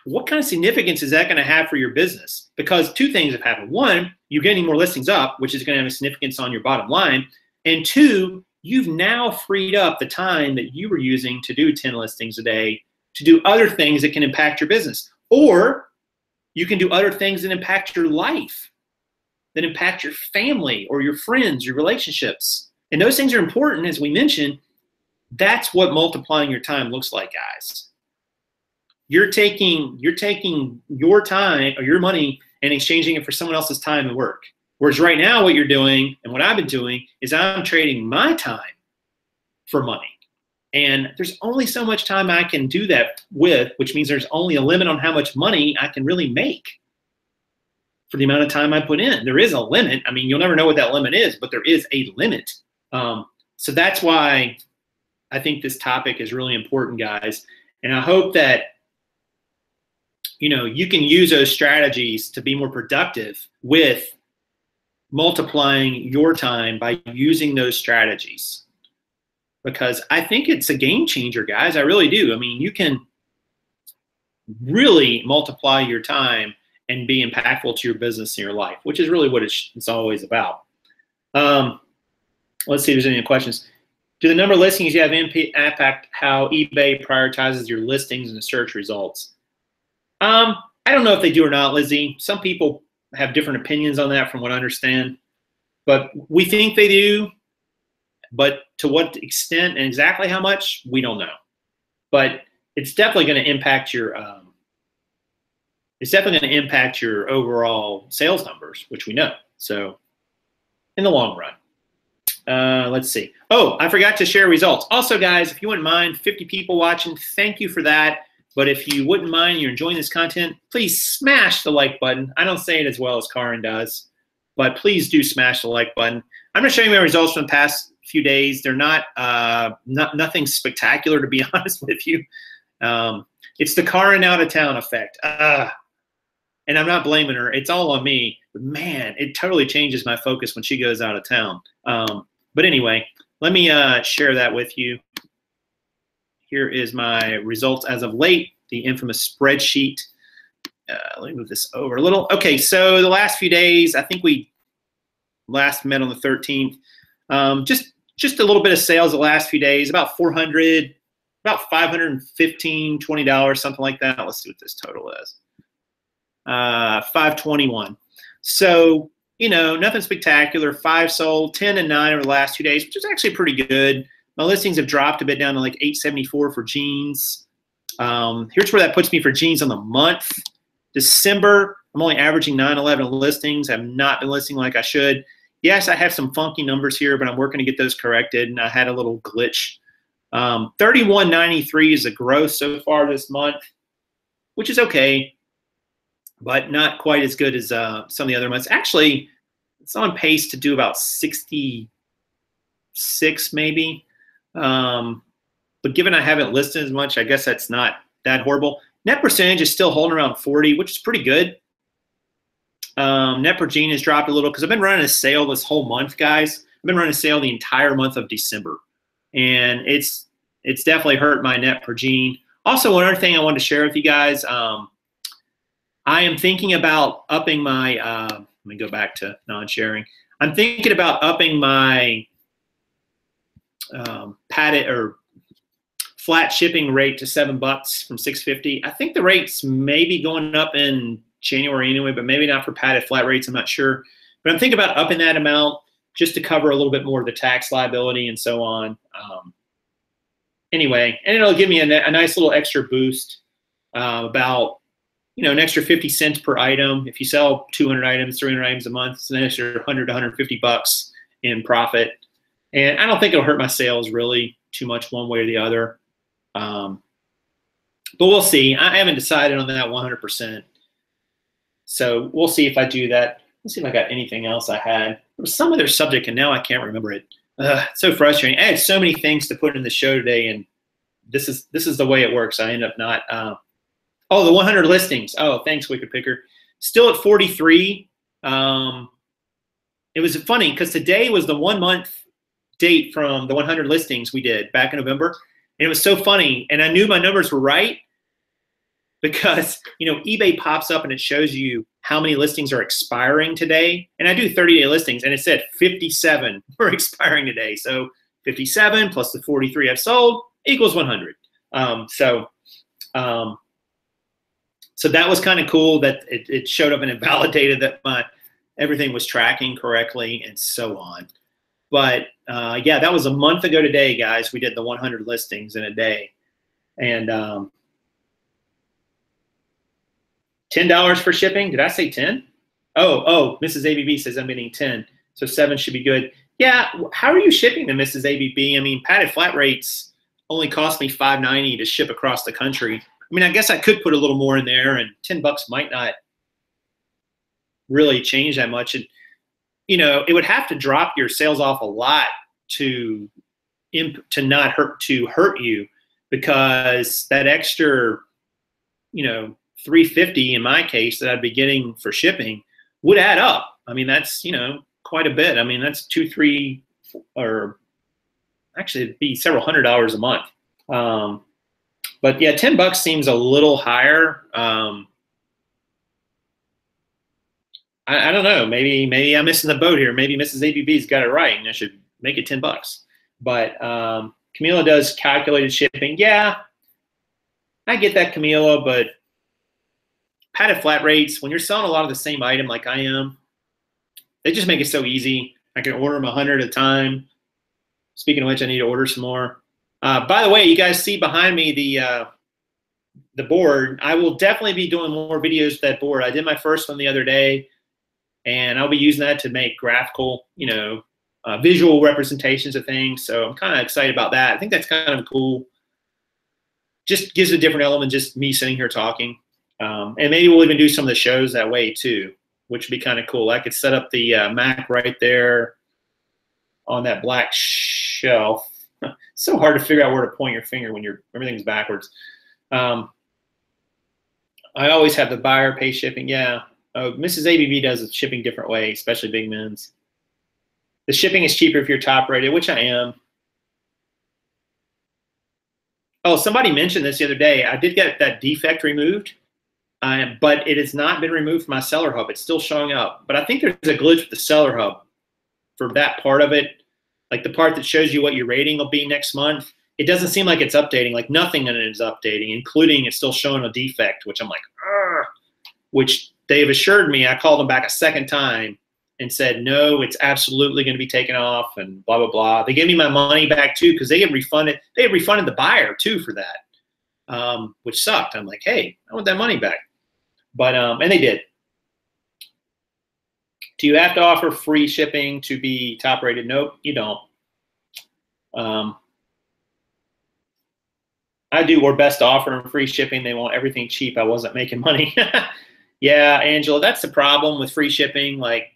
What kind of significance is that going to have for your business? Because 2 things have happened. 1, you're getting more listings up, which is going to have a significance on your bottom line. And 2, you've now freed up the time that you were using to do 10 listings a day to do other things that can impact your business. Or you can do other things that impact your life, that impact your family or your friends, your relationships. And those things are important, as we mentioned. That's what multiplying your time looks like, guys. You're taking your time or your money and exchanging it for someone else's time and work. Whereas right now what you're doing and what I've been doing is I'm trading my time for money. And there's only so much time I can do that with, which means there's only a limit on how much money I can really make for the amount of time I put in. There is a limit. I mean, you'll never know what that limit is, but there is a limit. So that's why I think this topic is really important, guys. And I hope that you can use those strategies to be more productive with multiplying your time by using those strategies. Because I think it's a game changer, guys. I really do. I mean, you can really multiply your time and be impactful to your business and your life, which is really what it's always about. Let's see if there's any questions. Do the number of listings you have impact how eBay prioritizes your listings and the search results? I don't know if they do or not, Lizzie. Some people have different opinions on that from what I understand. But we think they do. But to what extent and exactly how much, we don't know. But it's definitely going to impact your overall sales numbers, which we know. So in the long run. Let's see. Oh, I forgot to share results. Also, guys, if you wouldn't mind, 50 people watching, thank you for that. But if you wouldn't mind, you're enjoying this content, please smash the like button. I don't say it as well as Karin does, but please do smash the like button. I'm going to show you my results from the past few days. They're not nothing spectacular, to be honest with you. It's the Karin out of town effect. And I'm not blaming her. It's all on me. But man, it totally changes my focus when she goes out of town. But anyway, let me share that with you. Here is my results as of late, the infamous spreadsheet. Let me move this over a little. Okay, so the last few days, I think we last met on the 13th. Just a little bit of sales the last few days, about 400, about $515, $20, something like that. Let's see what this total is. 521. So, nothing spectacular. 5 sold, 10 and 9 over the last 2 days, which is actually pretty good. My listings have dropped a bit down to like 874 for jeans. Here's where that puts me for jeans on the month. December, I'm only averaging 911 listings. I've not been listing like I should. Yes, I have some funky numbers here, but I'm working to get those corrected, and I had a little glitch. 3193 is a gross so far this month, which is okay, but not quite as good as some of the other months. Actually, it's on pace to do about 66 maybe. But given I haven't listed as much, I guess that's not that horrible. Net percentage is still holding around 40, which is pretty good. Net per jean has dropped a little because I've been running a sale this whole month, guys. I've been running a sale the entire month of December, and it's definitely hurt my net per jean. Also, one other thing I wanted to share with you guys, I I am thinking about upping my, let me go back to non-sharing. I'm thinking about upping my padded or flat shipping rate to $7 from $6.50. I think the rates may be going up in January anyway, but maybe not for padded flat rates. I'm not sure. But I'm thinking about upping that amount just to cover a little bit more of the tax liability and so on. Anyway, and it'll give me a nice little extra boost, about, you know, an extra 50 cents per item. If you sell 200 items, 300 items a month, it's an extra 100 to 150 bucks in profit. And I don't think it'll hurt my sales really too much one way or the other. But we'll see. I haven't decided on that 100%. So we'll see if I do that. Let's see if I got anything else I had. There was some other subject, and now I can't remember it. It's so frustrating. I had so many things to put in the show today, and this is the way it works. I end up not. Oh, the 100 listings. Oh, thanks, Wicked Picker. Still at 43. It was funny because today was the 1 month date from the 100 listings we did back in November. And it was so funny. And I knew my numbers were right because, you know, eBay pops up and it shows you how many listings are expiring today. And I do 30-day listings, and it said 57 were expiring today. So 57 plus the 43 I've sold equals 100. So that was kind of cool that it showed up and it validated that everything was tracking correctly and so on. But yeah, that was a month ago today, guys. We did the 100 listings in a day. And $10 for shipping. Did I say 10? Oh, Mrs. ABB says I'm getting 10. So 7 should be good. Yeah, how are you shipping to Mrs. ABB? I mean, padded flat rates only cost me $5.90 to ship across the country. I mean, I guess I could put a little more in there, and $10 might not really change that much. And, you know, it would have to drop your sales off a lot to not hurt you, because that extra, you know, $3.50 in my case that I'd be getting for shipping would add up. I mean, that's, you know, quite a bit. I mean, that's $2, $3, or actually it'd be several $100s a month. But yeah, $10 seems a little higher. I don't know. Maybe I'm missing the boat here. Maybe Mrs. ABB's got it right, and I should make it $10. But Camila does calculated shipping. Yeah, I get that, Camila. But padded flat rates, when you're selling a lot of the same item like I am, they just make it so easy. I can order them 100 at a time. Speaking of which, I need to order some more. By the way, you guys see behind me the board. I will definitely be doing more videos with that board. I did my first one the other day, and I'll be using that to make graphical, you know, visual representations of things. So I'm kind of excited about that. I think that's kind of cool. Just gives a different element, just me sitting here talking. And maybe we'll even do some of the shows that way too, which would be kind of cool. I could set up the Mac right there on that black shelf. So hard to figure out where to point your finger when everything's backwards. I always have the buyer pay shipping. Yeah. Mrs. ABB does the shipping different way, especially big men's. The shipping is cheaper if you're top rated, which I am. Oh, somebody mentioned this the other day. I did get that defect removed, but it has not been removed from my Seller Hub. It's still showing up. But I think there's a glitch with the Seller Hub for that part of it. Like the part that shows you what your rating will be next month, it doesn't seem like it's updating. Like nothing in it is updating, including it's still showing a defect, which I'm like, ugh. Which they've assured me. I called them back a second time and said, no, it's absolutely going to be taken off and blah, blah, blah. They gave me my money back too, because they had refunded the buyer too for that, which sucked. I'm like, hey, I want that money back. But, and they did. Do you have to offer free shipping to be top rated? Nope, you don't. I do our best to offer them free shipping. They want everything cheap. I wasn't making money. Yeah, Angela, that's the problem with free shipping. Like,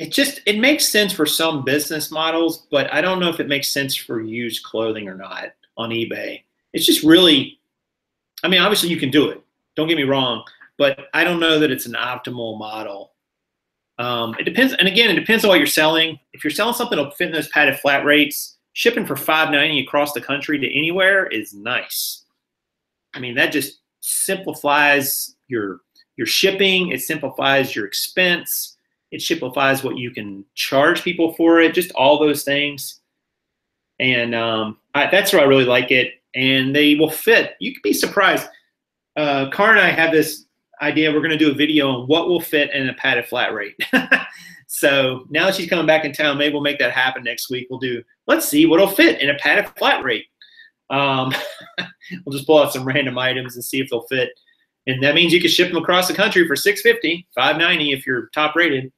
it makes sense for some business models, but I don't know if it makes sense for used clothing or not on eBay. It's just really, I mean, obviously you can do it. Don't get me wrong. But I don't know that it's an optimal model. It depends, and again, it depends on what you're selling. If you're selling something that'll fit in those padded flat rates, shipping for $5.90 across the country to anywhere is nice. I mean, that just simplifies your shipping. It simplifies your expense. It simplifies what you can charge people for it, just all those things. And that's where I really like it. And they will fit. You could be surprised. Car and I have this idea. We're going to do a video on what will fit in a padded flat rate. So now that she's coming back in town, maybe we'll make that happen next week. Let's see what'll fit in a padded flat rate. We'll just pull out some random items and see if they'll fit. And that means you can ship them across the country for $650, $590 if you're top rated.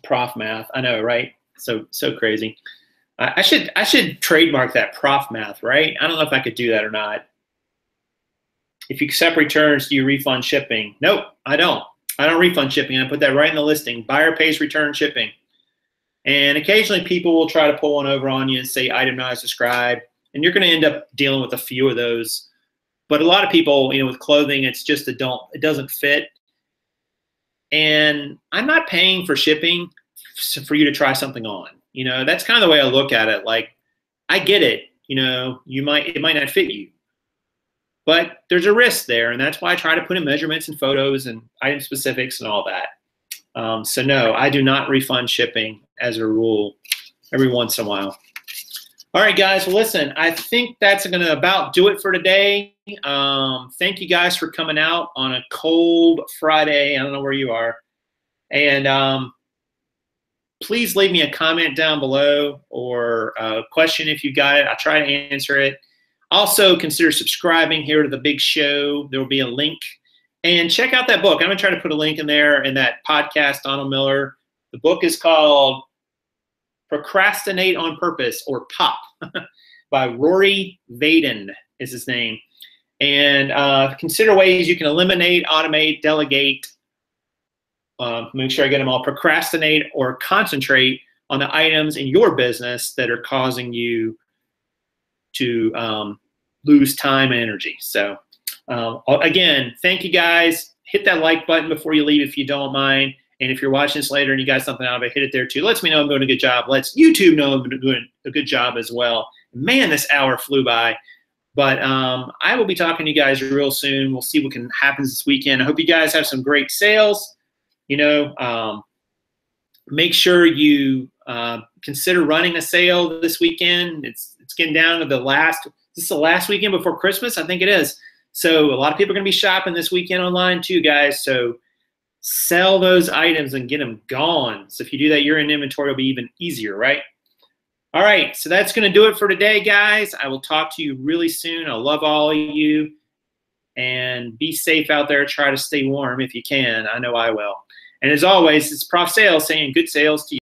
Prof math, I know, right? So crazy. I should trademark that prof math, right? I don't know if I could do that or not. If you accept returns, do you refund shipping? Nope, I don't. I don't refund shipping. I put that right in the listing. Buyer pays return shipping. And occasionally people will try to pull one over on you and say item not as described. And you're going to end up dealing with a few of those. But a lot of people, with clothing, it's just it doesn't fit. And I'm not paying for shipping for you to try something on. That's kind of the way I look at it. Like, I get it. It might not fit you. But there's a risk there, and that's why I try to put in measurements and photos and item specifics and all that. So no, I do not refund shipping as a rule every once in a while. All right, guys, well, listen, I think that's going to about do it for today. Thank you guys for coming out on a cold Friday. I don't know where you are. And please leave me a comment down below or a question if you got it. I'll try to answer it. Also, consider subscribing here to The Big Show. There will be a link. And check out that book. I'm going to try to put a link in there in that podcast, Donald Miller. The book is called Procrastinate on Purpose, or POP, by Rory Vaden is his name. And consider ways you can eliminate, automate, delegate. Make sure I get them all. Procrastinate or concentrate on the items in your business that are causing you to lose time and energy. So again, thank you guys. Hit that like button before you leave if you don't mind. And if you're watching this later and you got something out of it, hit it there too. Lets me know I'm doing a good job. Lets YouTube know I'm doing a good job as well. Man, this hour flew by. But I will be talking to you guys real soon. We'll see what can happen this weekend. I hope you guys have some great sales. Make sure you consider running a sale this weekend. It's getting down to this is the last weekend before Christmas? I think it is. So a lot of people are going to be shopping this weekend online too, guys. So sell those items and get them gone. So if you do that, your inventory will be even easier, right? All right, so that's going to do it for today, guys. I will talk to you really soon. I love all of you. And be safe out there. Try to stay warm if you can. I know I will. And as always, it's Prof Sales saying good sales to you.